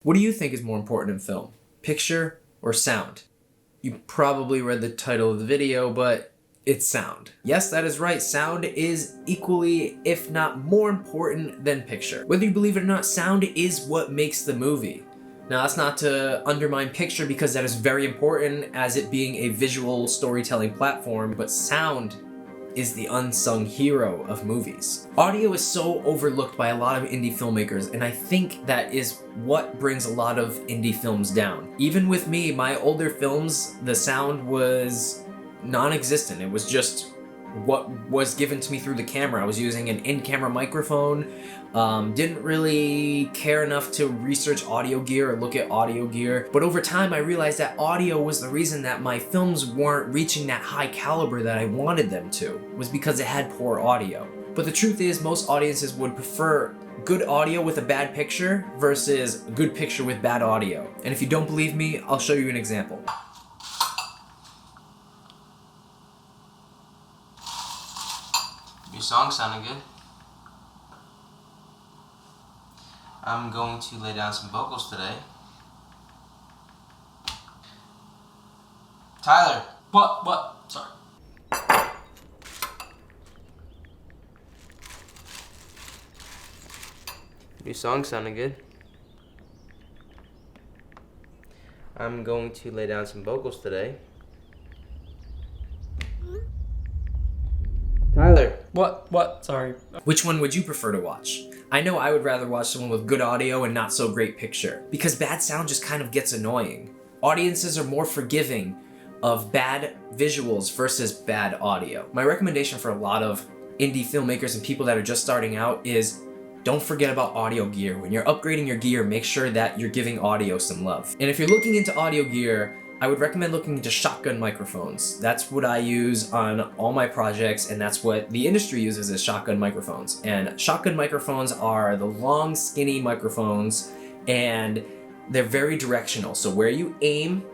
What do you think is more important in film? Picture or sound? You probably read the title of the video, but it's sound. Yes, that is right. Sound is equally, if not more important than picture. Whether you believe it or not, sound is what makes the movie. Now, that's not to undermine picture because that is very important as it being a visual storytelling platform, but sound is the unsung hero of movies. Audio is so overlooked by a lot of indie filmmakers, and I think that is what brings a lot of indie films down. Even with me, my older films, the sound was non-existent. It was just what was given to me through the camera. I was using an in-camera microphone, didn't really care enough to research audio gear or look at audio gear. But over time, I realized that audio was the reason that my films weren't reaching that high caliber that I wanted them to, was because it had poor audio. But the truth is, most audiences would prefer good audio with a bad picture versus a good picture with bad audio. And if you don't believe me, I'll show you an example. Your song sounded good. I'm going to lay down some vocals today. Tyler! What? Sorry. Your song sounded good. I'm going to lay down some vocals today. Tyler! What? Sorry. Which one would you prefer to watch? I know I would rather watch someone with good audio and not so great picture, because bad sound just kind of gets annoying. Audiences are more forgiving of bad visuals versus bad audio. My recommendation for a lot of indie filmmakers and people that are just starting out is don't forget about audio gear. When you're upgrading your gear, make sure that you're giving audio some love. And if you're looking into audio gear, I would recommend looking into shotgun microphones. That's what I use on all my projects, and that's what the industry uses is shotgun microphones. And shotgun microphones are the long, skinny microphones, and they're very directional. So where you aim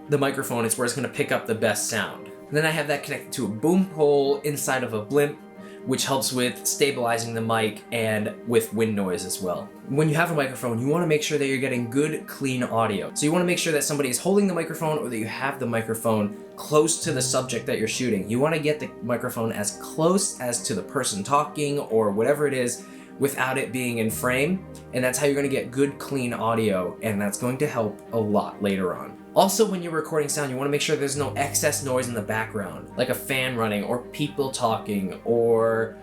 the microphone is where it's gonna pick up the best sound. And then I have that connected to a boom pole inside of a blimp, which helps with stabilizing the mic and with wind noise as well. When you have a microphone, you want to make sure that you're getting good, clean audio. So you want to make sure that somebody is holding the microphone or that you have the microphone close to the subject that you're shooting. You want to get the microphone as close as to the person talking or whatever it is without it being in frame, and that's how you're going to get good, clean audio, and that's going to help a lot later on. Also, when you're recording sound, you want to make sure there's no excess noise in the background, like a fan running or people talking or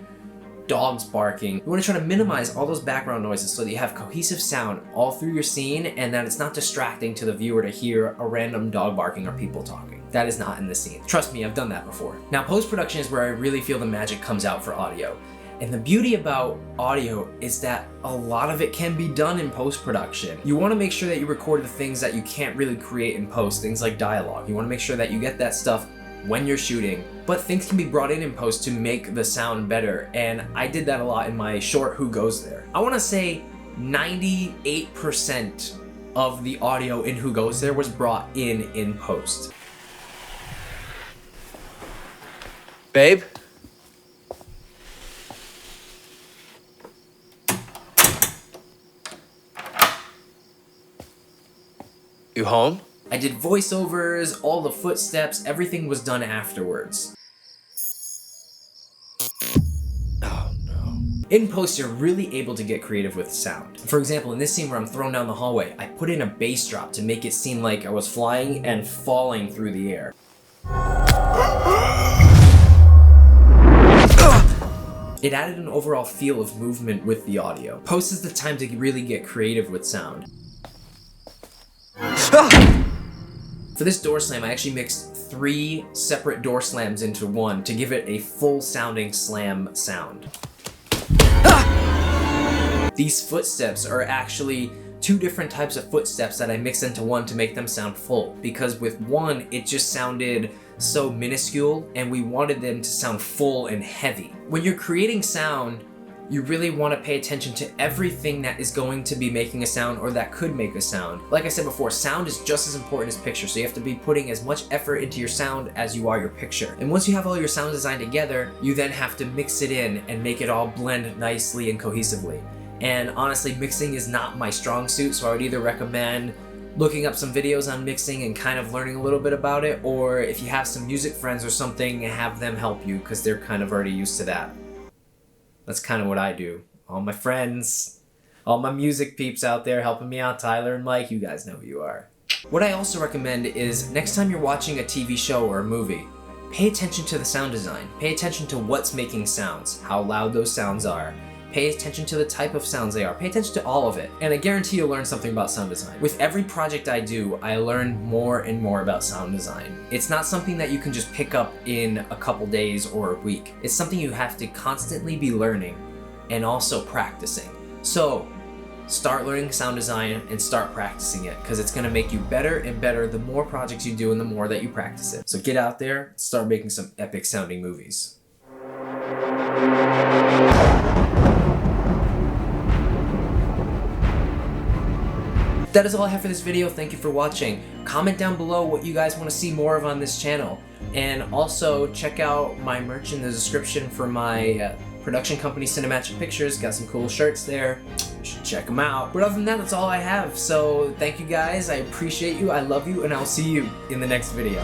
dogs barking. You want to try to minimize all those background noises so that you have cohesive sound all through your scene and that it's not distracting to the viewer to hear a random dog barking or people talking. That is not in the scene. Trust me, I've done that before. Now, post-production is where I really feel the magic comes out for audio. And the beauty about audio is that a lot of it can be done in post-production. You want to make sure that you record the things that you can't really create in post, things like dialogue. You want to make sure that you get that stuff when you're shooting, but things can be brought in post to make the sound better. And I did that a lot in my short Who Goes There. I want to say 98% of the audio in Who Goes There was brought in post. Babe? You home? I did voiceovers, all the footsteps, everything was done afterwards. Oh no. In post, you're really able to get creative with sound. For example, in this scene where I'm thrown down the hallway, I put in a bass drop to make it seem like I was flying and falling through the air. It added an overall feel of movement with the audio. Post is the time to really get creative with sound. For this door slam, I actually mixed 3 separate door slams into one to give it a full sounding slam sound. These footsteps are actually 2 different types of footsteps that I mixed into one to make them sound full, because with one, it just sounded so minuscule and we wanted them to sound full and heavy. When you're creating sound, you really want to pay attention to everything that is going to be making a sound or that could make a sound. Like I said before, sound is just as important as picture, so you have to be putting as much effort into your sound as you are your picture. And once you have all your sound design together, you then have to mix it in and make it all blend nicely and cohesively. And honestly, mixing is not my strong suit, so I would either recommend looking up some videos on mixing and kind of learning a little bit about it, or if you have some music friends or something, have them help you because they're kind of already used to that. That's kind of what I do. All my friends, all my music peeps out there helping me out, Tyler and Mike, you guys know who you are. What I also recommend is next time you're watching a TV show or a movie, pay attention to the sound design. Pay attention to what's making sounds, how loud those sounds are. Pay attention to the type of sounds they are. Pay attention to all of it. And I guarantee you'll learn something about sound design. With every project I do, I learn more and more about sound design. It's not something that you can just pick up in a couple days or a week. It's something you have to constantly be learning and also practicing. So start learning sound design and start practicing it, because it's gonna make you better and better the more projects you do and the more that you practice it. So get out there, start making some epic sounding movies. That is all I have for this video. Thank you for watching. Comment down below what you guys want to see more of on this channel. And also check out my merch in the description for my production company, Cinematic Pictures. Got some cool shirts there. You should check them out. But other than that, that's all I have. So thank you guys. I appreciate you. I love you. And I'll see you in the next video.